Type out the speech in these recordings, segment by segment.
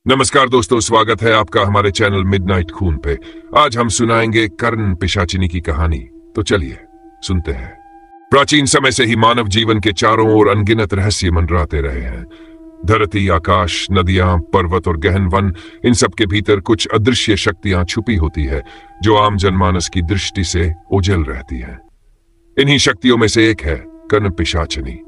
नमस्कार दोस्तों, स्वागत है आपका हमारे चैनल मिडनाइट खून पे। आज हम सुनाएंगे कर्ण पिशाचिनी की कहानी। तो चलिए सुनते हैं। प्राचीन समय से ही मानव जीवन के चारों ओर अनगिनत रहस्य मंडराते रहे हैं। धरती, आकाश, नदियां, पर्वत और गहन वन, इन सब के भीतर कुछ अदृश्य शक्तियां छुपी होती है जो आम जनमानस की दृष्टि से ओझल रहती है। इन्हीं शक्तियों में से एक है कर्ण पिशाचिनी।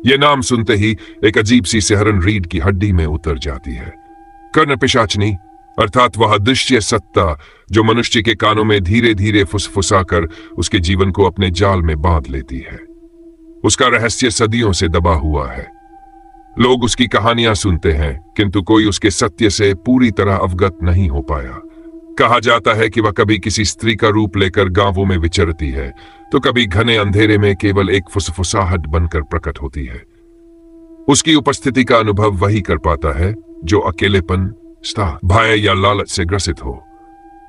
ये नाम सुनते ही एक अजीब सी सिहरन रीढ़ की हड्डी में उतर जाती है। कर्ण पिशाचिनी अर्थात वह अदृश्य सत्ता जो मनुष्य के कानों में धीरे धीरे फुसफुसाकर उसके जीवन को अपने जाल में बांध लेती है। उसका रहस्य सदियों से दबा हुआ है। लोग उसकी कहानियां सुनते हैं, किंतु कोई उसके सत्य से पूरी तरह अवगत नहीं हो पाया। कहा जाता है कि वह कभी किसी स्त्री का रूप लेकर गांवों में विचरती है, तो कभी घने अंधेरे में केवल एक फुसफुसाहट बनकर प्रकट होती है। उसकी उपस्थिति का अनुभव वही कर पाता है जो अकेलेपन, भय या लालच से ग्रसित हो।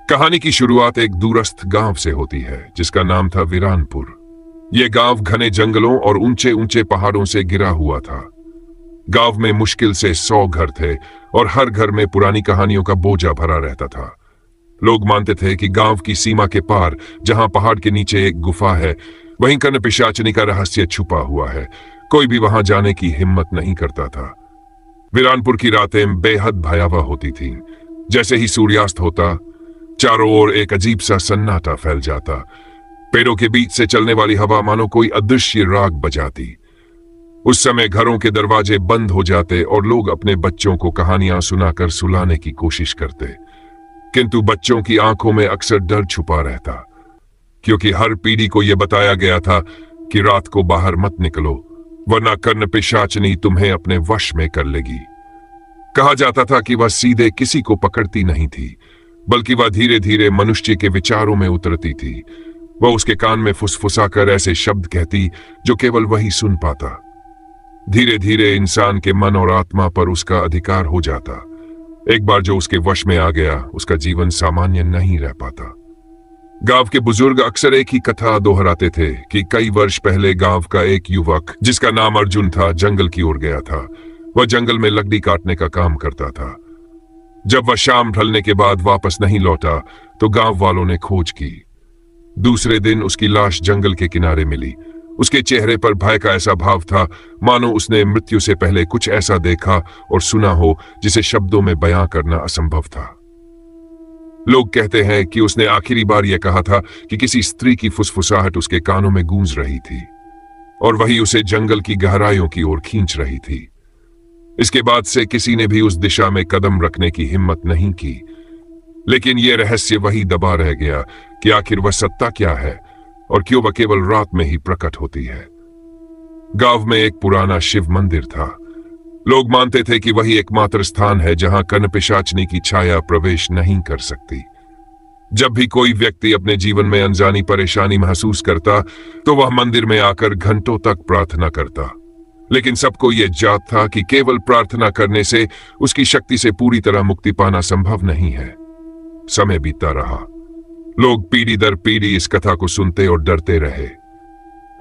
कहानी की शुरुआत एक दूरस्थ गांव से होती है जिसका नाम था वीरानपुर। यह गांव घने जंगलों और ऊंचे ऊंचे पहाड़ों से घिरा हुआ था। गांव में मुश्किल से 100 घर थे और हर घर में पुरानी कहानियों का बोझा भरा रहता था। लोग मानते थे कि गांव की सीमा के पार, जहां पहाड़ के नीचे एक गुफा है, वहीं कर्ण पिशाचिनी का रहस्य छुपा हुआ है। कोई भी वहां जाने की हिम्मत नहीं करता था। वीरानपुर की रातें बेहद भयावह होती थीं। जैसे ही सूर्यास्त होता, चारों ओर एक अजीब सा सन्नाटा फैल जाता। पेड़ों के बीच से चलने वाली हवा मानो कोई अदृश्य राग बजाती। उस समय घरों के दरवाजे बंद हो जाते और लोग अपने बच्चों को कहानियां सुनाकर सुलाने की कोशिश करते, किंतु बच्चों की आंखों में अक्सर डर छुपा रहता, क्योंकि हर पीढ़ी को यह बताया गया था कि रात को बाहर मत निकलो, वरना कर्ण पिशाचिनी तुम्हें अपने वश में कर लेगी। कहा जाता था कि वह सीधे किसी को पकड़ती नहीं थी, बल्कि वह धीरे धीरे मनुष्य के विचारों में उतरती थी। वह उसके कान में फुसफुसाकर ऐसे शब्द कहती जो केवल वही सुन पाता। धीरे धीरे इंसान के मन और आत्मा पर उसका अधिकार हो जाता। एक बार जो उसके वश में आ गया, उसका जीवन सामान्य नहीं रह पाता। गांव के बुजुर्ग अक्सर एक ही कथा दोहराते थे कि कई वर्ष पहले गांव का एक युवक, जिसका नाम अर्जुन था, जंगल की ओर गया था। वह जंगल में लकड़ी काटने का काम करता था। जब वह शाम ढलने के बाद वापस नहीं लौटा तो गांव वालों ने खोज की। दूसरे दिन उसकी लाश जंगल के किनारे मिली। उसके चेहरे पर भय का ऐसा भाव था मानो उसने मृत्यु से पहले कुछ ऐसा देखा और सुना हो जिसे शब्दों में बयां करना असंभव था। लोग कहते हैं कि उसने आखिरी बार यह कहा था कि किसी स्त्री की फुसफुसाहट उसके कानों में गूंज रही थी और वही उसे जंगल की गहराइयों की ओर खींच रही थी। इसके बाद से किसी ने भी उस दिशा में कदम रखने की हिम्मत नहीं की। लेकिन यह रहस्य वही दबा रह गया कि आखिर वह सत्ता क्या है और क्यों वह केवल रात में ही प्रकट होती है। गांव में एक पुराना शिव मंदिर था। लोग मानते थे कि वही एकमात्र स्थान है जहां कर्ण पिशाचिनी की छाया प्रवेश नहीं कर सकती। जब भी कोई व्यक्ति अपने जीवन में अनजानी परेशानी महसूस करता तो वह मंदिर में आकर घंटों तक प्रार्थना करता। लेकिन सबको यह जात था कि केवल प्रार्थना करने से उसकी शक्ति से पूरी तरह मुक्ति पाना संभव नहीं है। समय बीतता रहा। लोग पीढ़ी दर पीढ़ी इस कथा को सुनते और डरते रहे।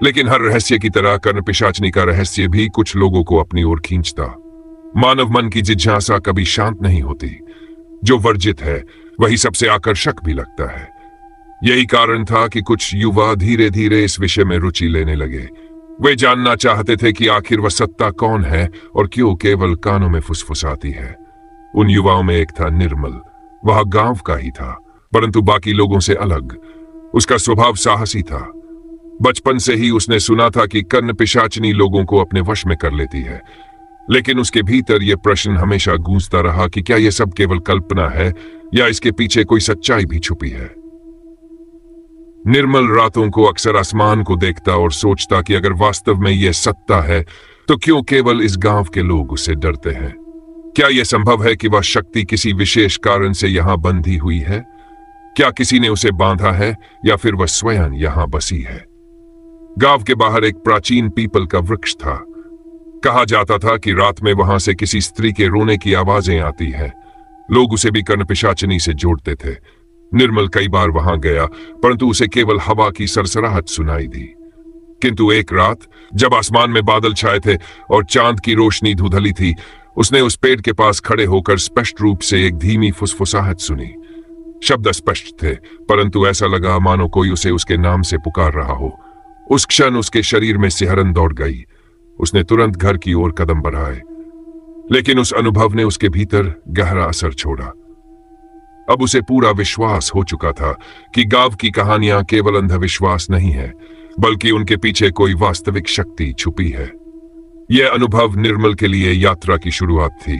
लेकिन हर रहस्य की तरह कर्ण पिशाचिनी का रहस्य भी कुछ लोगों को अपनी ओर खींचता। मानव मन की जिज्ञासा कभी शांत नहीं होती। जो वर्जित है वही सबसे आकर्षक भी लगता है। यही कारण था कि कुछ युवा धीरे धीरे इस विषय में रुचि लेने लगे। वे जानना चाहते थे कि आखिर वह सत्ता कौन है और क्यों केवल कानों में फुसफुसाती है। उन युवाओं में एक था निर्मल। वह गांव का ही था, परंतु बाकी लोगों से अलग। उसका स्वभाव साहसी था। बचपन से ही उसने सुना था कि कर्ण पिशाचिनी लोगों को अपने वश में कर लेती है। लेकिन उसके भीतर यह प्रश्न हमेशा गूंजता रहा कि क्या यह सब केवल कल्पना है या इसके पीछे कोई सच्चाई भी छुपी है। निर्मल रातों को अक्सर आसमान को देखता और सोचता कि अगर वास्तव में यह सत्ता है तो क्यों केवल इस गांव के लोग उससे डरते हैं। क्या यह संभव है कि वह शक्ति किसी विशेष कारण से यहां बंधी हुई है? क्या किसी ने उसे बांधा है या फिर वह स्वयं यहां बसी है? गांव के बाहर एक प्राचीन पीपल का वृक्ष था। कहा जाता था कि रात में वहां से किसी स्त्री के रोने की आवाजें आती हैं। लोग उसे भी कर्ण पिशाचिनी से जोड़ते थे। निर्मल कई बार वहां गया, परंतु उसे केवल हवा की सरसराहट सुनाई दी। किंतु एक रात जब आसमान में बादल छाए थे और चांद की रोशनी धुंधली थी, उसने उस पेड़ के पास खड़े होकर स्पष्ट रूप से एक धीमी फुसफुसाहट सुनी। शब्द स्पष्ट थे, परंतु ऐसा लगा मानो कोई उसे उसके नाम से पुकार रहा हो। उस क्षण उसके शरीर में सिहरन दौड़ गई। उसने तुरंत घर की ओर कदम बढ़ाए, लेकिन उस अनुभव ने उसके भीतर गहरा असर छोड़ा। अब उसे पूरा विश्वास हो चुका था कि गांव की कहानियां केवल अंधविश्वास नहीं है, बल्कि उनके पीछे कोई वास्तविक शक्ति छुपी है। यह अनुभव निर्मल के लिए यात्रा की शुरुआत थी।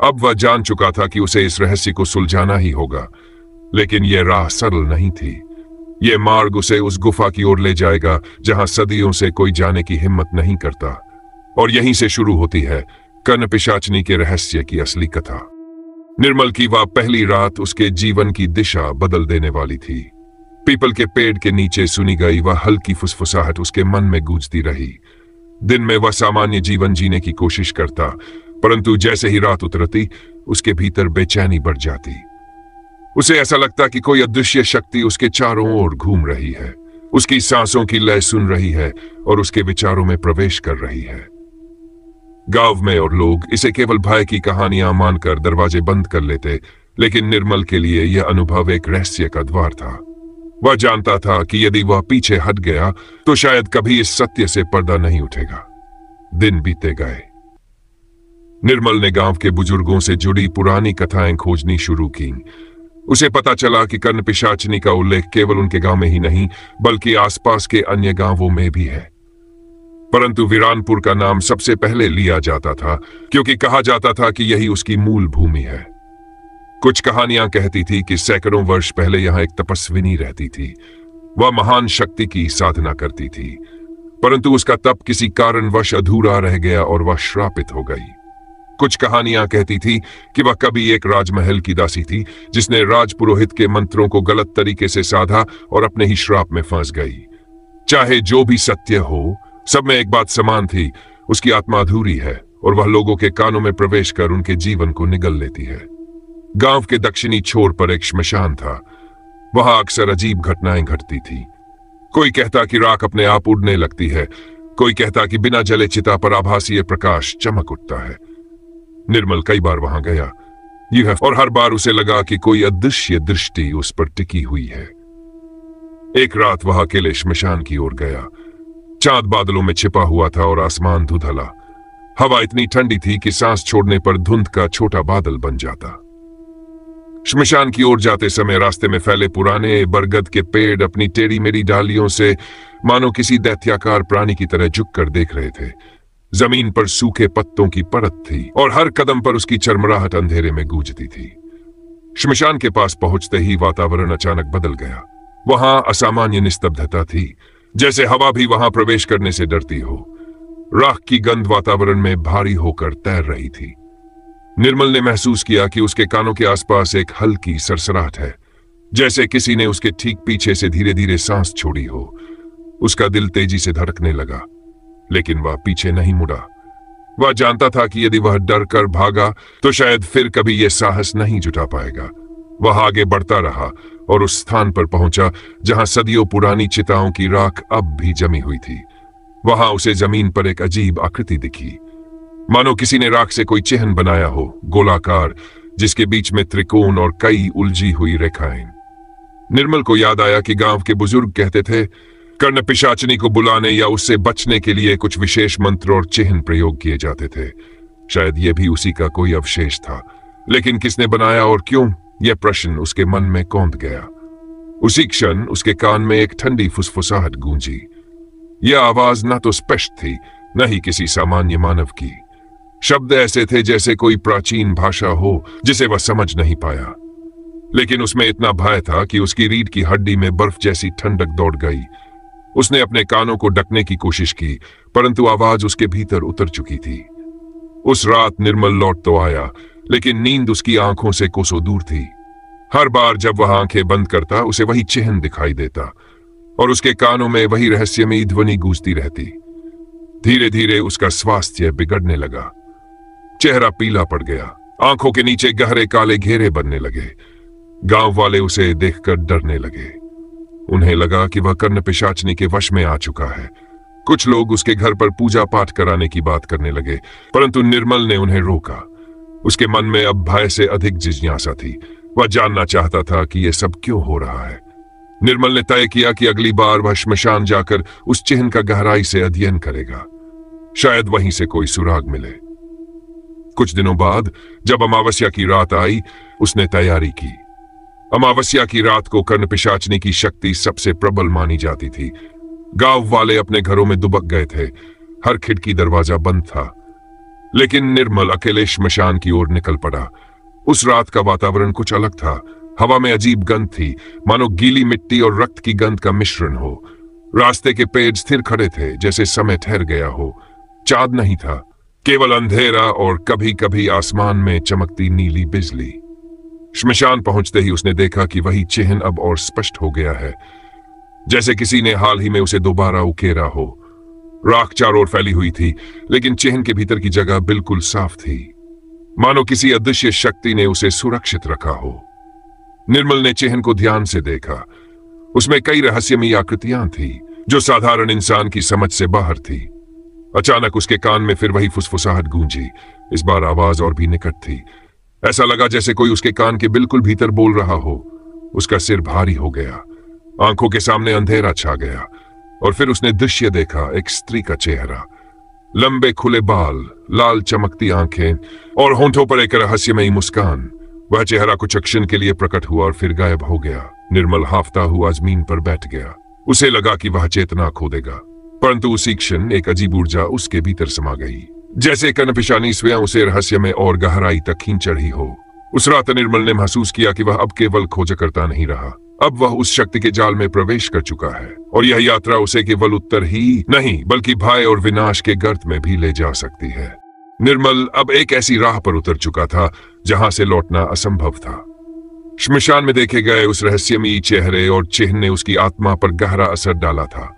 अब वह जान चुका था कि उसे इस रहस्य को सुलझाना ही होगा, लेकिन यह राह सरल नहीं थी। यह मार्ग उसे उस गुफा की ओर ले जाएगा जहां सदियों से कोई जाने की हिम्मत नहीं करता, और यहीं से शुरू होती है कर्ण पिशाचनी के रहस्य की असली कथा। निर्मल की वह पहली रात उसके जीवन की दिशा बदल देने वाली थी। पीपल के पेड़ के नीचे सुनी गई वह हल्की फुसफुसाहट उसके मन में गूंजती रही। दिन में वह सामान्य जीवन जीने की कोशिश करता, परंतु जैसे ही रात उतरती उसके भीतर बेचैनी बढ़ जाती। उसे ऐसा लगता कि कोई अदृश्य शक्ति उसके चारों ओर घूम रही है, उसकी सांसों की लय सुन रही है और उसके विचारों में प्रवेश कर रही है। गांव में और लोग इसे केवल भय की कहानियां मानकर दरवाजे बंद कर लेते, लेकिन निर्मल के लिए यह अनुभव एक रहस्य का द्वार था। वह जानता था कि यदि वह पीछे हट गया तो शायद कभी इस सत्य से पर्दा नहीं उठेगा। दिन बीते गए। निर्मल ने गांव के बुजुर्गों से जुड़ी पुरानी कथाएं खोजनी शुरू की। उसे पता चला कि कर्ण पिशाचनी का उल्लेख केवल उनके गांव में ही नहीं, बल्कि आसपास के अन्य गांवों में भी है। परंतु वीरानपुर का नाम सबसे पहले लिया जाता था, क्योंकि कहा जाता था कि यही उसकी मूल भूमि है। कुछ कहानियां कहती थी कि सैकड़ों वर्ष पहले यहां एक तपस्विनी रहती थी। वह महान शक्ति की साधना करती थी, परंतु उसका तप किसी कारणवश अधूरा रह गया और वह श्रापित हो गई। कुछ कहानियां कहती थी कि वह कभी एक राजमहल की दासी थी, जिसने राजपुरोहित के मंत्रों को गलत तरीके से साधा और अपने ही श्राप में फंस गई। चाहे जो भी सत्य हो, सब में एक बात समान थी, उसकी आत्मा अधूरी है और वह लोगों के कानों में प्रवेश कर उनके जीवन को निगल लेती है। गांव के दक्षिणी छोर पर एक श्मशान था। वहां अक्सर अजीब घटनाएं घटती थी। कोई कहता कि राख अपने आप उड़ने लगती है, कोई कहता कि बिना जले चिता पर आभासीय प्रकाश चमक उठता है। निर्मल कई बार वहां गया और हर बार उसे लगा कि कोई अदृश्य दृष्टि उस पर टिकी हुई है। एक रात वह अकेले श्मशान की ओर गया। चांद बादलों में छिपा हुआ था और आसमान धुंधला। हवा इतनी ठंडी थी कि सांस छोड़ने पर धुंध का छोटा बादल बन जाता। श्मशान की ओर जाते समय रास्ते में फैले पुराने बरगद के पेड़ अपनी टेढ़ी मेढ़ी डालियों से मानो किसी दैत्याकार प्राणी की तरह झुक कर देख रहे थे। जमीन पर सूखे पत्तों की परत थी और हर कदम पर उसकी चरमराहट अंधेरे में गूंजती थी। श्मशान के पास पहुंचते ही वातावरण अचानक बदल गया। वहां असामान्य निस्तब्धता थी, जैसे हवा भी वहां प्रवेश करने से डरती हो। राख की गंध वातावरण में भारी होकर तैर रही थी। निर्मल ने महसूस किया कि उसके कानों के आसपास एक हल्की सरसराहट है, जैसे किसी ने उसके ठीक पीछे से धीरे धीरे सांस छोड़ी हो। उसका दिल तेजी से धड़कने लगा, लेकिन वह पीछे नहीं मुड़ा। वह जानता था कि यदि वह डर कर भागा तो शायद फिर कभी यह साहस नहीं जुटा पाएगा। वह आगे बढ़ता रहा और उस स्थान पर पहुंचा जहां सदियों पुरानी चिताओं की राख अब भी जमी हुई थी। वहां उसे जमीन पर एक अजीब आकृति दिखी, मानो किसी ने राख से कोई चिन्ह बनाया हो, गोलाकार, जिसके बीच में त्रिकोण और कई उलझी हुई रेखाएं। निर्मल को याद आया कि गांव के बुजुर्ग कहते थे कर्ण पिशाचनी को बुलाने या उससे बचने के लिए कुछ विशेष मंत्र और चिन्ह प्रयोग किए जाते थे। शायद यह भी उसी का कोई अवशेष था, लेकिन किसने बनाया और क्यों, यह प्रश्न उसके मन में कौंध गया। उसी क्षण उसके कान में एक ठंडी फुसफुसाहट गूंजी। यह आवाज न तो स्पष्ट थी, न ही किसी सामान्य मानव की। शब्द ऐसे थे जैसे कोई प्राचीन भाषा हो जिसे वह समझ नहीं पाया, लेकिन उसमें इतना भय था कि उसकी रीढ़ की हड्डी में बर्फ जैसी ठंडक दौड़ गई। उसने अपने कानों को ढकने की कोशिश की, परंतु आवाज उसके भीतर उतर चुकी थी। उस रात निर्मल लौट तो आया, लेकिन नींद उसकी आंखों से कोसों दूर थी। हर बार जब वह आंखें बंद करता उसे वही चिन्ह दिखाई देता और उसके कानों में वही रहस्यमयी ध्वनि गूंजती रहती। धीरे धीरे उसका स्वास्थ्य बिगड़ने लगा। चेहरा पीला पड़ गया, आंखों के नीचे गहरे काले घेरे बनने लगे। गांव वाले उसे देखकर डरने लगे। उन्हें लगा कि वह कर्ण पिशाचनी के वश में आ चुका है। कुछ लोग उसके घर पर पूजा पाठ कराने की बात करने लगे, परंतु निर्मल ने उन्हें रोका। उसके मन में अब भय से अधिक जिज्ञासा थी। वह जानना चाहता था कि यह सब क्यों हो रहा है। निर्मल ने तय किया कि अगली बार वह श्मशान जाकर उस चिन्ह का गहराई से अध्ययन करेगा। शायद वहीं से कोई सुराग मिले। कुछ दिनों बाद जब अमावस्या की रात आई, उसने तैयारी की। अमावस्या की रात को कर्णपिशाचिनी की शक्ति सबसे प्रबल मानी जाती थी। गांव वाले अपने घरों में दुबक गए थे। हर खिड़की दरवाजा बंद था। लेकिन निर्मल अकेले श्मशान की ओर निकल पड़ा। उस रात का वातावरण कुछ अलग था। हवा में अजीब गंध थी, मानो गीली मिट्टी और रक्त की गंध का मिश्रण हो। रास्ते के पेड़ स्थिर खड़े थे, जैसे समय ठहर गया हो। चांद नहीं था, केवल अंधेरा और कभी कभी आसमान में चमकती नीली बिजली। श्मशान पहुंचते ही उसने देखा कि वही चिन्ह अब और स्पष्ट हो गया है, जैसे किसी ने हाल ही में उसे दोबारा उकेरा हो। राख चारों ओर फैली हुई थी, लेकिन चिन्ह के भीतर की जगह बिल्कुल साफ थी, मानो किसी अदृश्य शक्ति ने उसे सुरक्षित रखा हो। निर्मल ने चिन्ह को ध्यान से देखा। उसमें कई रहस्यमयी आकृतियां थी जो साधारण इंसान की समझ से बाहर थी। अचानक उसके कान में फिर वही फुसफुसाहट गूंजी। इस बार आवाज और भी निकट थी। ऐसा लगा जैसे कोई उसके कान के बिल्कुल भीतर बोल रहा हो। उसका सिर भारी हो गया, आंखों के सामने अंधेरा छा गया और फिर उसने दृश्य देखा। एक स्त्री का चेहरा, लंबे खुले बाल, लाल चमकती आंखें और होंठों पर एक रहस्यमयी मुस्कान। वह चेहरा कुछ क्षण के लिए प्रकट हुआ और फिर गायब हो गया। निर्मल हाफता हुआ जमीन पर बैठ गया। उसे लगा कि वह चेतना खो देगा, परंतु उसी क्षण एक अजीब ऊर्जा उसके भीतर समा गई, जैसे कर्णपिशाचिनी स्वयं उसे रहस्य में और गहराई तक खींच चढ़ी हो। उस रात निर्मल ने महसूस किया कि वह अब केवल खोजकर्ता नहीं रहा, अब वह उस शक्ति के जाल में प्रवेश कर चुका है और यह यात्रा उसे केवल उत्तर ही नहीं बल्कि भय और विनाश के गर्त में भी ले जा सकती है। निर्मल अब एक ऐसी राह पर उतर चुका था जहां से लौटना असंभव था। श्मशान में देखे गए उस रहस्यमयी चेहरे और चिन्ह ने उसकी आत्मा पर गहरा असर डाला था।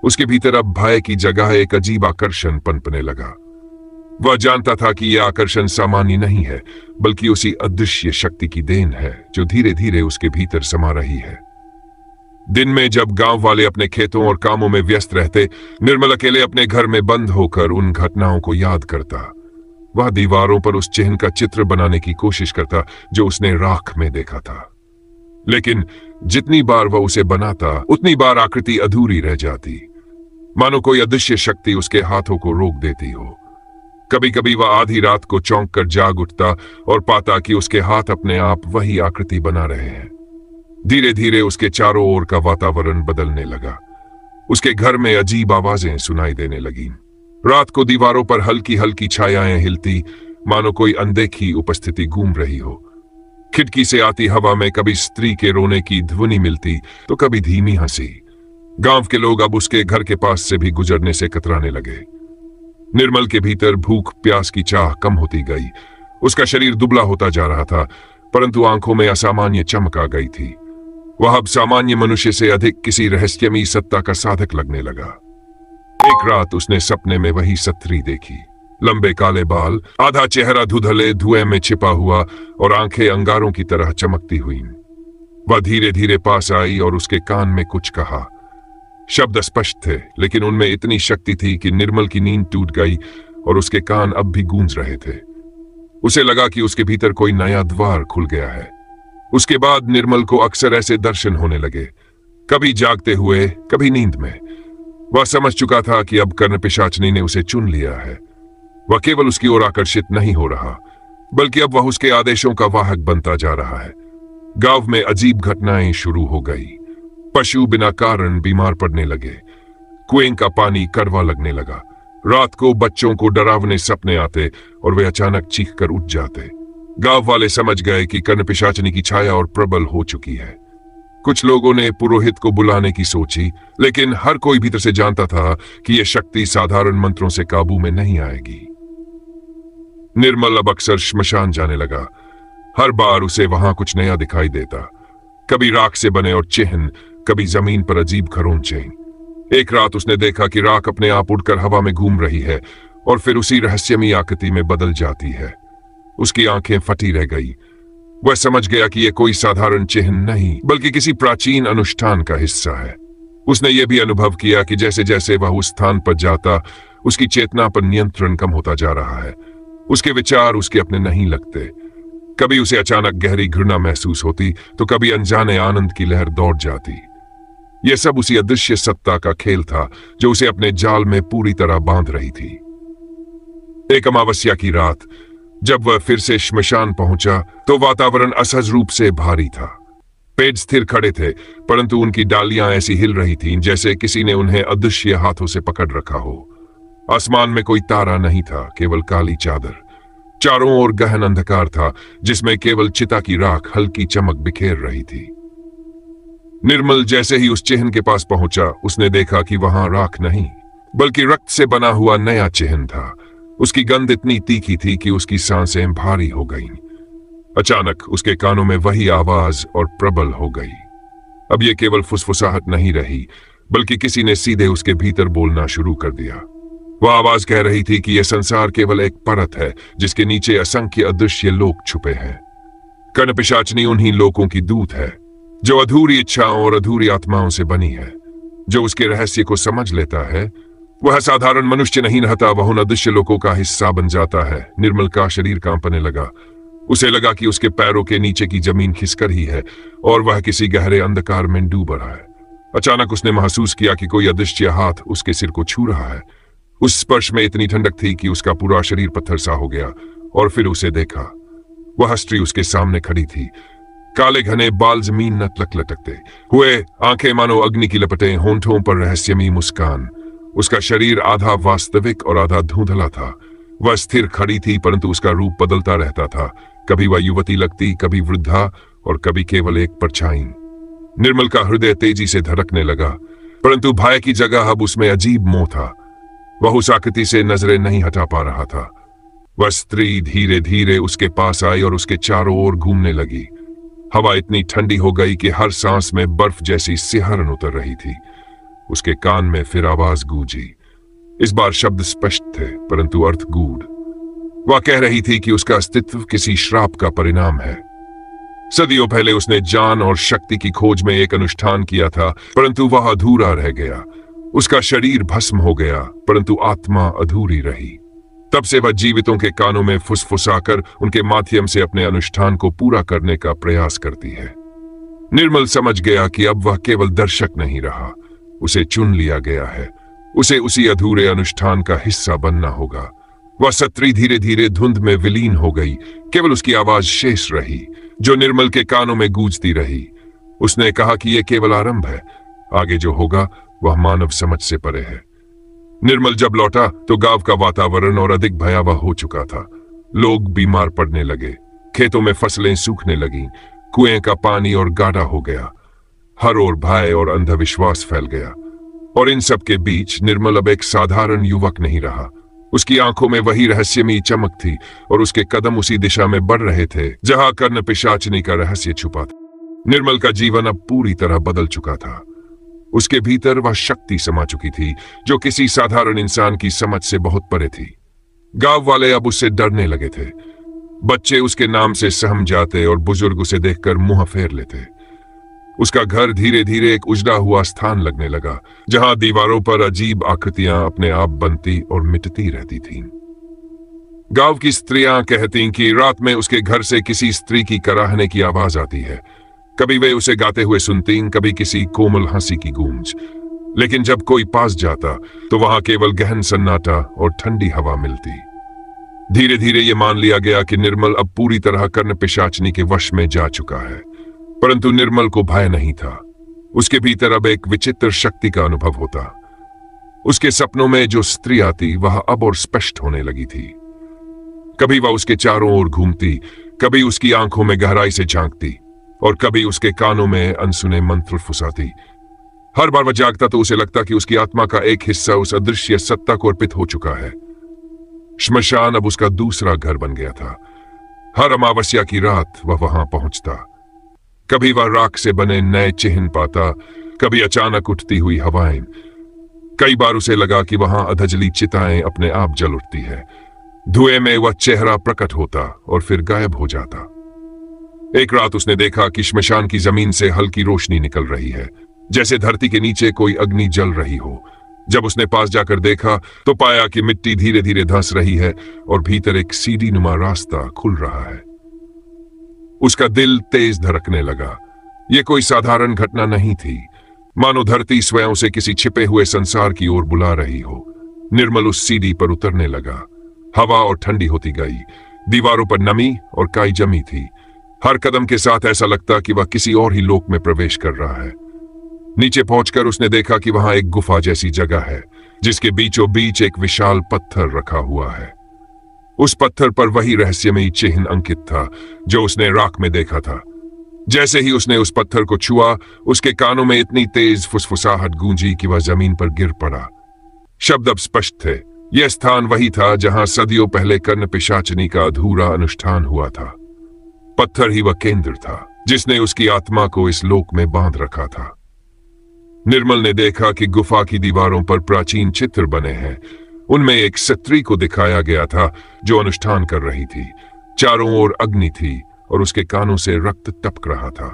उसके भीतर अब भय की जगह एक अजीब आकर्षण पनपने लगा। वह जानता था कि यह आकर्षण सामान्य नहीं है, बल्कि उसी अदृश्य शक्ति की देन है जो धीरे धीरे उसके भीतर समा रही है। दिन में जब गांव वाले अपने खेतों और कामों में व्यस्त रहते, निर्मल अकेले अपने घर में बंद होकर उन घटनाओं को याद करता। वह दीवारों पर उस चिन्ह का चित्र बनाने की कोशिश करता जो उसने राख में देखा था, लेकिन जितनी बार वह उसे बनाता उतनी बार आकृति अधूरी रह जाती, मानो कोई अदृश्य शक्ति उसके हाथों को रोक देती हो। कभी कभी वह आधी रात को चौंक कर जाग उठता और पाता कि उसके हाथ अपने आप वही आकृति बना रहे हैं। धीरे धीरे उसके चारों ओर का वातावरण बदलने लगा। उसके घर में अजीब आवाजें सुनाई देने लगीं। रात को दीवारों पर हल्की हल्की छायाएं हिलती, मानो कोई अनदेखी उपस्थिति घूम रही हो। खिड़की से आती हवा में कभी स्त्री के रोने की ध्वनि मिलती तो कभी धीमी हंसी। गांव के लोग अब उसके घर के पास से भी गुजरने से कतराने लगे। निर्मल के भीतर भूख प्यास की चाह कम होती गई। उसका शरीर दुबला होता जा रहा था, परंतु आंखों में असामान्य चमक आ गई थी। वह अब सामान्य मनुष्य से अधिक किसी रहस्यमयी सत्ता का साधक लगने लगा। एक रात उसने सपने में वही स्त्री देखी। लंबे काले बाल, आधा चेहरा धुंधले धुएं में छिपा हुआ और आंखें अंगारों की तरह चमकती हुई। वह धीरे धीरे पास आई और उसके कान में कुछ कहा। शब्द स्पष्ट थे, लेकिन उनमें इतनी शक्ति थी कि निर्मल की नींद टूट गई और उसके कान अब भी गूंज रहे थे। उसे लगा कि उसके भीतर कोई नया द्वार खुल गया है। उसके बाद निर्मल को अक्सर ऐसे दर्शन होने लगे, कभी जागते हुए, कभी नींद में। वह समझ चुका था कि अब कर्णपिशाचिनी ने उसे चुन लिया है। वह केवल उसकी ओर आकर्षित नहीं हो रहा, बल्कि अब वह उसके आदेशों का वाहक बनता जा रहा है। गांव में अजीब घटनाएं शुरू हो गई। पशु बिना कारण बीमार पड़ने लगे। कुएं का पानी कड़वा लगने लगा। रात को बच्चों को डरावने सपने आते और वे अचानक चीख कर उठ जाते। गांव वाले समझ गए कि कर्णपिशाचिनी की छाया और प्रबल हो चुकी है। कुछ लोगों ने पुरोहित को बुलाने की सोची, लेकिन हर कोई भीतर से जानता था कि यह शक्ति साधारण मंत्रों से काबू में नहीं आएगी। निर्मल अब अक्सर श्मशान जाने लगा। हर बार उसे वहां कुछ नया दिखाई देता, कभी राख से बने और चिन्ह, कभी जमीन पर अजीब खरोंचें। एक रात उसने देखा कि राख अपने आप उड़कर हवा में घूम रही है और फिर उसी रहस्यमयी आकृति में बदल जाती है। उसकी आंखें फटी रह गई। वह समझ गया कि यह कोई साधारण चिन्ह नहीं, बल्कि किसी प्राचीन अनुष्ठान का हिस्सा है। उसने यह भी अनुभव किया कि जैसे जैसे वह उस स्थान पर जाता, उसकी चेतना पर नियंत्रण कम होता जा रहा है। उसके विचार उसके अपने नहीं लगते। कभी उसे अचानक गहरी घृणा महसूस होती तो कभी अनजाने आनंद की लहर दौड़ जाती। यह सब उसी अदृश्य सत्ता का खेल था जो उसे अपने जाल में पूरी तरह बांध रही थी। एक अमावस्या की रात जब वह फिर से श्मशान पहुंचा तो वातावरण असहज रूप से भारी था। पेड़ स्थिर खड़े थे, परंतु उनकी डालियां ऐसी हिल रही थीं जैसे किसी ने उन्हें अदृश्य हाथों से पकड़ रखा हो। आसमान में कोई तारा नहीं था, केवल काली चादर। चारों ओर गहन अंधकार था जिसमें केवल चिता की राख हल्की चमक बिखेर रही थी। निर्मल जैसे ही उस चिन्ह के पास पहुंचा, उसने देखा कि वहां राख नहीं बल्कि रक्त से बना हुआ नया चिन्ह था। उसकी गंध इतनी तीखी थी कि उसकी सांसें भारी हो गईं। अचानक उसके कानों में वही आवाज और प्रबल हो गई। अब यह केवल फुसफुसाहट नहीं रही, बल्कि किसी ने सीधे उसके भीतर बोलना शुरू कर दिया। वह आवाज कह रही थी कि यह संसार केवल एक परत है जिसके नीचे असंख्य अदृश्य लोक छुपे हैं। कर्ण पिशाचिनी उन्हीं लोकों की दूत है जो अधूरी इच्छाओं और अधूरी आत्माओं से बनी है। जो उसके रहस्य को समझ लेता है वह साधारण मनुष्य नहीं रहता, वह उन अदृश्य लोकों का हिस्सा बन जाता है। निर्मल का शरीर कांपने लगा। उसे लगा कि उसके पैरों के नीचे की जमीन खिसकर ही है और वह किसी गहरे अंधकार में डूब रहा है। अचानक उसने महसूस किया कि कोई अदृश्य हाथ उसके सिर को छू रहा है। उस स्पर्श में इतनी ठंडक थी कि उसका पूरा शरीर पत्थर सा हो गया। और फिर उसे देखा, वह स्त्री उसके सामने खड़ी थी। काले घने बाल जमीन न लटकते हुए, आंखें मानो अग्नि की लपटें, होंठों पर रहस्यमयी मुस्कान। उसका शरीर आधा वास्तविक और आधा धुंधला था। वह स्थिर खड़ी थी, परंतु उसका रूप बदलता रहता था। कभी वह युवती लगती, कभी वृद्धा और कभी केवल एक परछाई। निर्मल का हृदय तेजी से धड़कने लगा, परंतु भय की जगह अब उसमें अजीब मोह था। वह उस आकृति से नजरें नहीं हटा पा रहा था। वह स्त्री धीरे धीरे उसके पास आई और उसके चारों ओर घूमने लगी। हवा इतनी ठंडी हो गई कि हर सांस में बर्फ जैसी सिहरन उतर रही थी। उसके कान में फिर आवाज गूंजी। इस बार शब्द स्पष्ट थे, परंतु अर्थ गूढ़। वह कह रही थी कि उसका अस्तित्व किसी श्राप का परिणाम है। सदियों पहले उसने जान और शक्ति की खोज में एक अनुष्ठान किया था, परंतु वह अधूरा रह गया। उसका शरीर भस्म हो गया, परंतु आत्मा अधूरी रही। तब से वह जीवितों के कानों में फुसफुसाकर उनके माध्यम से अपने अनुष्ठान को पूरा करने का प्रयास करती है। निर्मल समझ गया कि अब वह केवल दर्शक नहीं रहा, उसे चुन लिया गया है। उसे उसी अधूरे अनुष्ठान का हिस्सा बनना होगा। वह सत्री धीरे धीरे धुंध में विलीन हो गई। केवल उसकी आवाज शेष रही, जो निर्मल के कानों में गूंजती रही। उसने कहा कि यह केवल आरंभ है, आगे जो होगा वह मानव समझ से परे है। निर्मल जब लौटा तो गांव का वातावरण और अधिक भयावह हो चुका था। लोग बीमार पड़ने लगे, खेतों में फसलें सूखने लगीं, कुएं का पानी और गाढ़ा हो गया। हर ओर भय और अंधविश्वास फैल गया। और इन सब के बीच निर्मल अब एक साधारण युवक नहीं रहा। उसकी आंखों में वही रहस्यमयी चमक थी और उसके कदम उसी दिशा में बढ़ रहे थे जहां कर्ण पिशाचिनी का रहस्य छुपा था। निर्मल का जीवन अब पूरी तरह बदल चुका था। उसके भीतर वह शक्ति समा चुकी थी जो किसी साधारण इंसान की समझ से बहुत परे थी। गांव वाले अब उससे डरने लगे थे। बच्चे उसके नाम से सहम जाते और बुजुर्ग उसे देखकर मुंह फेर लेते। उसका घर धीरे धीरे एक उजड़ा हुआ स्थान लगने लगा, जहां दीवारों पर अजीब आकृतियां अपने आप बनती और मिटती रहती थीं। गांव की स्त्रियां कहती कि रात में उसके घर से किसी स्त्री की कराहने की आवाज आती है। कभी वे उसे गाते हुए सुनती, कभी किसी कोमल हंसी की गूंज। लेकिन जब कोई पास जाता तो वहां केवल गहन सन्नाटा और ठंडी हवा मिलती। धीरे धीरे यह मान लिया गया कि निर्मल अब पूरी तरह कर्ण पिशाचिनी के वश में जा चुका है। परंतु निर्मल को भय नहीं था। उसके भीतर अब एक विचित्र शक्ति का अनुभव होता। उसके सपनों में जो स्त्री आती वह अब और स्पष्ट होने लगी थी। कभी वह उसके चारों ओर घूमती, कभी उसकी आंखों में गहराई से झांकती और कभी उसके कानों में अनसुने मंत्र फुसाती। हर बार वह जागता तो उसे लगता कि उसकी आत्मा का एक हिस्सा उस अदृश्य सत्ता को अर्पित हो चुका है। श्मशान अब उसका दूसरा घर बन गया था। हर अमावस्या की रात वह वहां पहुंचता। कभी वह राख से बने नए चिन्ह पाता, कभी अचानक उठती हुई हवाएं। कई बार उसे लगा कि वहां अधजली चिताएं अपने आप जल उठती है। धुएं में वह चेहरा प्रकट होता और फिर गायब हो जाता। एक रात उसने देखा कि श्मशान की जमीन से हल्की रोशनी निकल रही है। जैसे धरती के नीचे कोई अग्नि जल रही हो। जब उसने पास जाकर देखा तो पाया कि मिट्टी धीरे धीरे धंस रही है और भीतर एक सीढ़ी नुमा रास्ता खुल रहा है। उसका दिल तेज धड़कने लगा। यह कोई साधारण घटना नहीं थी, मानो धरती स्वयं उसे किसी छिपे हुए संसार की ओर बुला रही हो। निर्मल उस सीढ़ी पर उतरने लगा। हवा और ठंडी होती गई। दीवारों पर नमी और काई जमी थी। हर कदम के साथ ऐसा लगता कि वह किसी और ही लोक में प्रवेश कर रहा है। नीचे पहुंचकर उसने देखा कि वहां एक गुफा जैसी जगह है, जिसके बीचों बीच एक विशाल पत्थर रखा हुआ है। उस पत्थर पर वही रहस्यमयी चिन्ह अंकित था जो उसने राख में देखा था। जैसे ही उसने उस पत्थर को छुआ, उसके कानों में इतनी तेज फुसफुसाहट गूंजी कि वह जमीन पर गिर पड़ा। शब्द अब स्पष्ट थे। यह स्थान वही था जहां सदियों पहले कर्ण पिशाचिनी का अधूरा अनुष्ठान हुआ था। पत्थर ही वह केंद्र था जिसने उसकी आत्मा को इस लोक में बांध रखा था। निर्मल ने देखा कि गुफा की दीवारों पर प्राचीन चित्र बने हैं। उनमें एक स्त्री को दिखाया गया था जो अनुष्ठान कर रही थी। चारों ओर अग्नि थी और उसके कानों से रक्त टपक रहा था।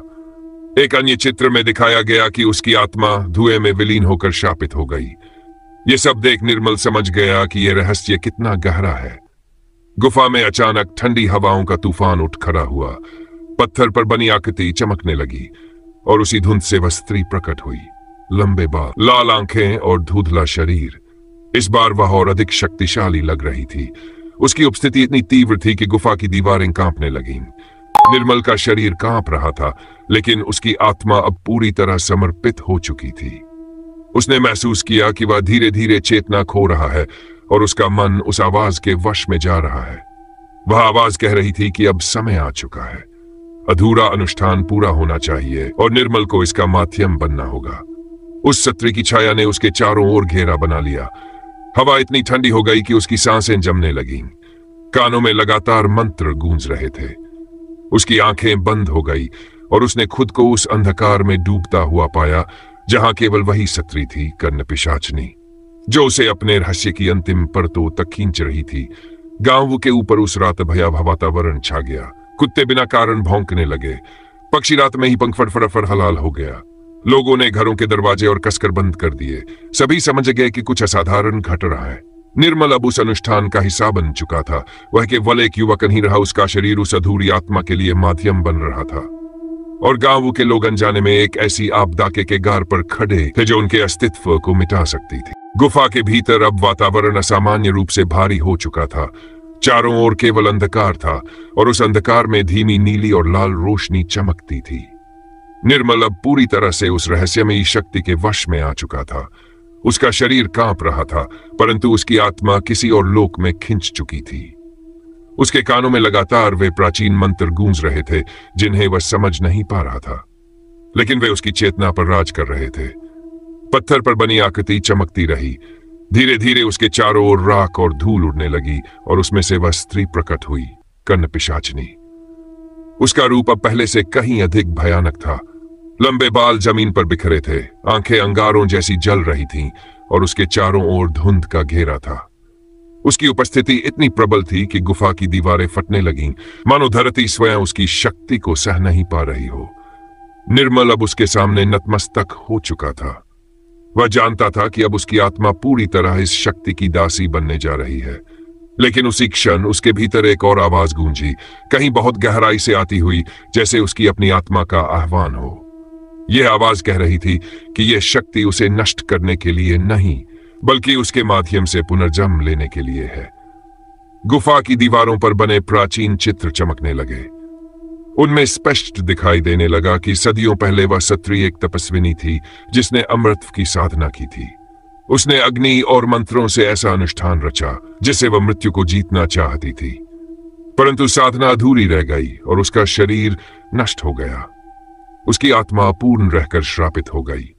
एक अन्य चित्र में दिखाया गया कि उसकी आत्मा धुएं में विलीन होकर शापित हो गई। यह सब देख निर्मल समझ गया कि यह रहस्य कितना गहरा है। गुफा में अचानक ठंडी हवाओं का तूफान उठ खड़ा हुआ। पत्थर पर बनी आकृति चमकने लगी और उसी धुंध से वह स्त्री प्रकट हुई। लंबे बाल, लाल आंखें और धुंधला शरीर। इस बार वह और अधिक शक्तिशाली लग रही थी। उसकी उपस्थिति इतनी तीव्र थी कि गुफा की दीवारें कांपने लगीं। निर्मल का शरीर कांप रहा था, लेकिन उसकी आत्मा अब पूरी तरह समर्पित हो चुकी थी। उसने महसूस किया कि वह धीरे धीरे चेतना खो रहा है और उसका मन उस आवाज के वश में जा रहा है। वह आवाज कह रही थी कि अब समय आ चुका है। अधूरा अनुष्ठान पूरा होना चाहिए और निर्मल को इसका माध्यम बनना होगा। उस सत्री की छाया ने उसके चारों ओर घेरा बना लिया। हवा इतनी ठंडी हो गई कि उसकी सांसें जमने लगीं। कानों में लगातार मंत्र गूंज रहे थे। उसकी आंखें बंद हो गई और उसने खुद को उस अंधकार में डूबता हुआ पाया जहां केवल वही सत्री थी, कर्ण पिशाचिनी, जो उसे अपने रहस्य की अंतिम परतों तक खींच रही थी। गांव के ऊपर उस रात भयावह वातावरण छा गया। कुत्ते बिना कारण भौंकने लगे। पक्षी रात में ही पंख फड़फड़ हलाल हो गया। लोगों ने घरों के दरवाजे और कसकर बंद कर दिए। सभी समझ गए कि कुछ असाधारण घट रहा है। निर्मल अब उस अनुष्ठान का हिस्सा बन चुका था। वह केवल एक युवक नहीं रहा, उसका शरीर उस अधूरी आत्मा के लिए माध्यम बन रहा था। और गांव के लोग अनजाने में एक ऐसी आपदा के गार पर खड़े थे जो उनके अस्तित्व को मिटा सकती थी। गुफा के भीतर अब वातावरण असामान्य रूप से भारी हो चुका था। चारों ओर केवल अंधकार था और उस अंधकार में धीमी नीली और लाल रोशनी चमकती थी। निर्मल अब पूरी तरह से उस रहस्यमयी शक्ति के वश में आ चुका था। उसका शरीर कांप रहा था, परंतु उसकी आत्मा किसी और लोक में खिंच चुकी थी। उसके कानों में लगातार वे प्राचीन मंत्र गूंज रहे थे जिन्हें वह समझ नहीं पा रहा था, लेकिन वे उसकी चेतना पर राज कर रहे थे। पत्थर पर बनी आकृति चमकती रही। धीरे धीरे उसके चारों ओर राख और धूल उड़ने लगी और उसमें से वह स्त्री प्रकट हुई, कर्ण पिशाचिनी। उसका रूप अब पहले से कहीं अधिक भयानक था। लंबे बाल जमीन पर बिखरे थे, आंखें अंगारों जैसी जल रही थीं और उसके चारों ओर धुंध का घेरा था। उसकी उपस्थिति इतनी प्रबल थी कि गुफा की दीवारें फटने लगीं, मानो धरती स्वयं उसकी शक्ति को सह नहीं पा रही हो। निर्मल अब उसके सामने नतमस्तक हो चुका था। वह जानता था कि अब उसकी आत्मा पूरी तरह इस शक्ति की दासी बनने जा रही है। लेकिन उसी क्षण उसके भीतर एक और आवाज गूंजी, कहीं बहुत गहराई से आती हुई, जैसे उसकी अपनी आत्मा का आह्वान हो। यह आवाज कह रही थी कि यह शक्ति उसे नष्ट करने के लिए नहीं, बल्कि उसके माध्यम से पुनर्जन्म लेने के लिए है। गुफा की दीवारों पर बने प्राचीन चित्र चमकने लगे। उनमें स्पष्ट दिखाई देने लगा कि सदियों पहले वह सत्री एक तपस्विनी थी जिसने अमृत की साधना की थी। उसने अग्नि और मंत्रों से ऐसा अनुष्ठान रचा जिससे वह मृत्यु को जीतना चाहती थी, परंतु साधना अधूरी रह गई और उसका शरीर नष्ट हो गया। उसकी आत्मा अपूर्ण रहकर श्रापित हो गई।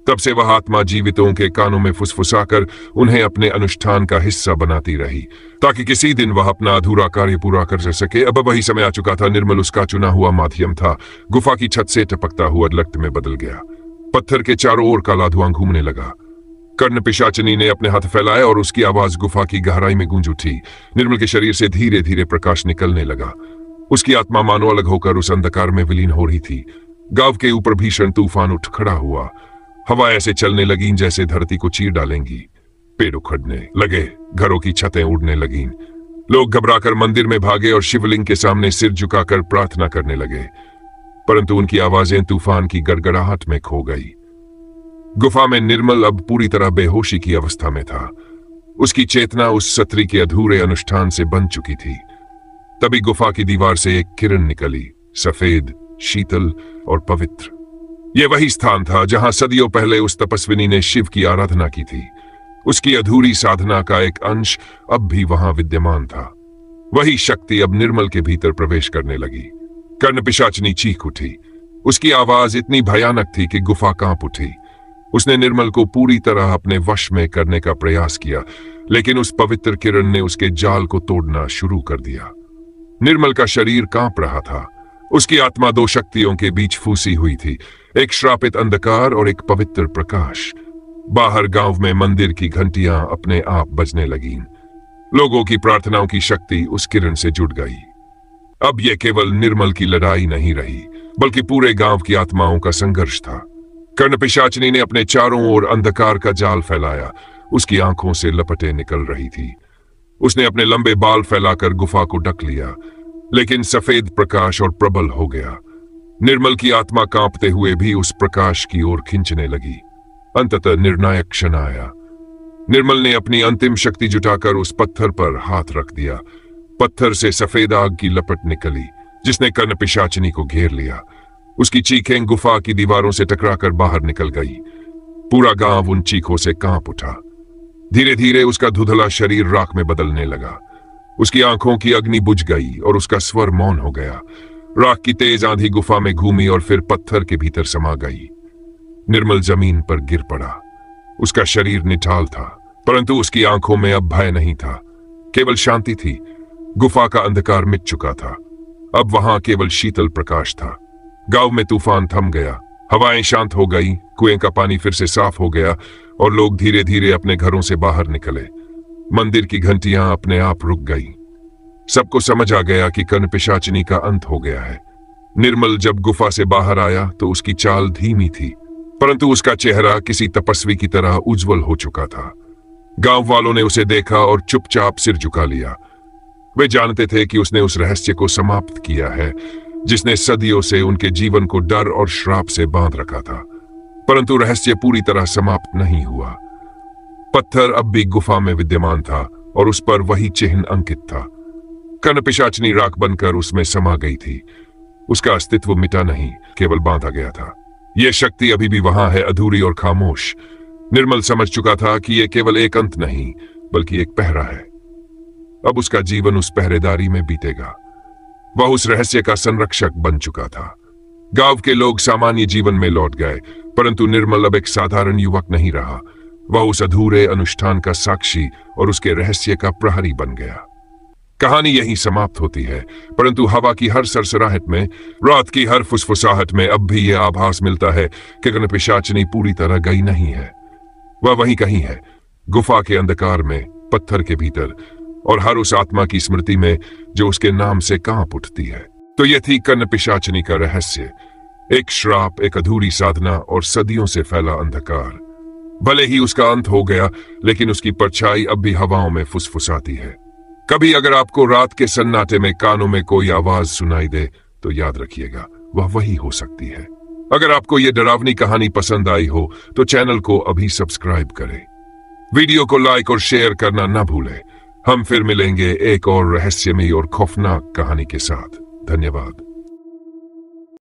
तब से वह आत्मा जीवितों के कानों में फुसफुसाकर उन्हें अपने अनुष्ठान का हिस्सा बनाती रही, ताकि किसी दिन वह अपना अधूरा कार्य पूरा कर सके। अब वही समय आ चुका था। निर्मल उसका चुना हुआ माध्यम था। गुफा की छत से टपकता हुआ रक्त में बदल गया। पत्थर के चारों ओर काला धुआं घूमने लगा। कर्ण पिशाचिनी ने अपने हाथ फैलाए और उसकी आवाज गुफा की गहराई में गूंज उठी। निर्मल के शरीर से धीरे धीरे प्रकाश निकलने लगा। उसकी आत्मा मानो अलग होकर उस अंधकार में विलीन हो रही थी। गांव के ऊपर भीषण तूफान उठ खड़ा हुआ। हवा ऐसे चलने लगी जैसे धरती को चीर डालेंगी। पेड़ उखड़ने लगे, घरों की छतें उड़ने लगीं। लोग घबराकर मंदिर में भागे और शिवलिंग के सामने सिर झुकाकर प्रार्थना करने लगे, परंतु उनकी आवाजें तूफान की गड़गड़ाहट में खो गई। गुफा में निर्मल अब पूरी तरह बेहोशी की अवस्था में था। उसकी चेतना उस सत्री के अधूरे अनुष्ठान से बन चुकी थी। तभी गुफा की दीवार से एक किरण निकली, सफेद, शीतल और पवित्र। यह वही स्थान था जहां सदियों पहले उस तपस्विनी ने शिव की आराधना की थी। उसकी अधूरी साधना का एक अंश अब भी वहां विद्यमान था। वही शक्ति अब निर्मल के भीतर प्रवेश करने लगी। कर्णपिशाचिनी चीख उठी। उसकी आवाज इतनी भयानक थी कि गुफा कांप उठी। उसने निर्मल को पूरी तरह अपने वश में करने का प्रयास किया, लेकिन उस पवित्र किरण ने उसके जाल को तोड़ना शुरू कर दिया। निर्मल का शरीर कांप रहा था। उसकी आत्मा दो शक्तियों के बीच फूसी हुई थी, एक श्रापित अंधकार और एक पवित्र प्रकाश। बाहर गांव में मंदिर की घंटियां अपने आप बजने लगीं। लोगों की प्रार्थनाओं की शक्ति उस किरण से जुड़ गई। अब यह केवल निर्मल की लड़ाई नहीं रही, बल्कि पूरे गांव की आत्माओं का संघर्ष था। कर्णपिशाचिनी ने अपने चारों ओर अंधकार का जाल फैलाया। उसकी आंखों से लपटें निकल रही थी। उसने अपने लंबे बाल फैलाकर गुफा को ढक लिया, लेकिन सफेद प्रकाश और प्रबल हो गया। निर्मल की आत्मा कांपते हुए भी उस प्रकाश की ओर खींचने लगी। अंततः निर्णायक क्षण आया। निर्मल ने अपनी अंतिम शक्ति जुटाकर उस पत्थर पर हाथ रख दिया। पत्थर से सफेद आग की लपट निकली, जिसने कर्णपिशाचिनी को घेर लिया। उसकी चीखें गुफा की दीवारों से टकराकर बाहर निकल गई। पूरा गांव उन चीखों से कांप उठा। धीरे धीरे उसका धुंधला शरीर राख में बदलने लगा। उसकी आंखों की अग्नि बुझ गई और उसका स्वर मौन हो गया। राख की तेज आंधी गुफा में घूमी और फिर पत्थर के भीतर समा गई। निर्मल जमीन पर गिर पड़ा। उसका शरीर निठाल था, परंतु उसकी आंखों में अब भय नहीं था, केवल शांति थी। गुफा का अंधकार मिट चुका था। अब वहां केवल शीतल प्रकाश था। गांव में तूफान थम गया। हवाएं शांत हो गई। कुएं का पानी फिर से साफ हो गया और लोग धीरे धीरे अपने घरों से बाहर निकले। मंदिर की घंटियां अपने आप रुक गई। सबको समझ आ गया कि कर्णपिशाचिनी का अंत हो गया है। निर्मल जब गुफा से बाहर आया तो उसकी चाल धीमी थी, परंतु उसका चेहरा किसी तपस्वी की तरह उज्जवल हो चुका था। गांव वालों ने उसे देखा और चुपचाप सिर झुका लिया। वे जानते थे कि उसने उस रहस्य को समाप्त किया है जिसने सदियों से उनके जीवन को डर और श्राप से बांध रखा था। परंतु रहस्य पूरी तरह समाप्त नहीं हुआ। पत्थर अब भी गुफा में विद्यमान था और उस पर वही चिन्ह अंकित था। कर्णपिशाचिनी राख बनकर उसमें समा गई थी। उसका अस्तित्व मिटा नहीं, केवल बांधा गया था। यह शक्ति अभी भी वहां है, अधूरी और खामोश। निर्मल समझ चुका था कि यह केवल एक अंत नहीं, बल्कि एक पहरा है। अब उसका जीवन उस पहरेदारी में बीतेगा। वह उस रहस्य का संरक्षक बन चुका था। गांव के लोग सामान्य जीवन में लौट गए, परंतु निर्मल अब एक साधारण युवक नहीं रहा। वह उस अधूरे अनुष्ठान का साक्षी और उसके रहस्य का प्रहरी बन गया। कहानी यहीं समाप्त होती है, परंतु हवा की हर सरसराहट में, रात की हर फुसफुसाहट में अब भी यह आभास मिलता है कि कर्णपिशाचिनी पूरी तरह गई नहीं है। वह वहीं कहीं है, गुफा के अंधकार में, पत्थर के भीतर, और हर उस आत्मा की स्मृति में जो उसके नाम से कांप उठती है। तो यह थी कर्णपिशाचिनी का रहस्य। एक श्राप, एक अधूरी साधना और सदियों से फैला अंधकार। भले ही उसका अंत हो गया, लेकिन उसकी परछाई अब भी हवाओं में फुसफुसाती है। कभी अगर आपको रात के सन्नाटे में कानों में कोई आवाज सुनाई दे तो याद रखिएगा, वह वही हो सकती है। अगर आपको यह डरावनी कहानी पसंद आई हो तो चैनल को अभी सब्सक्राइब करें। वीडियो को लाइक और शेयर करना ना भूलें। हम फिर मिलेंगे एक और रहस्यमयी और खौफनाक कहानी के साथ। धन्यवाद।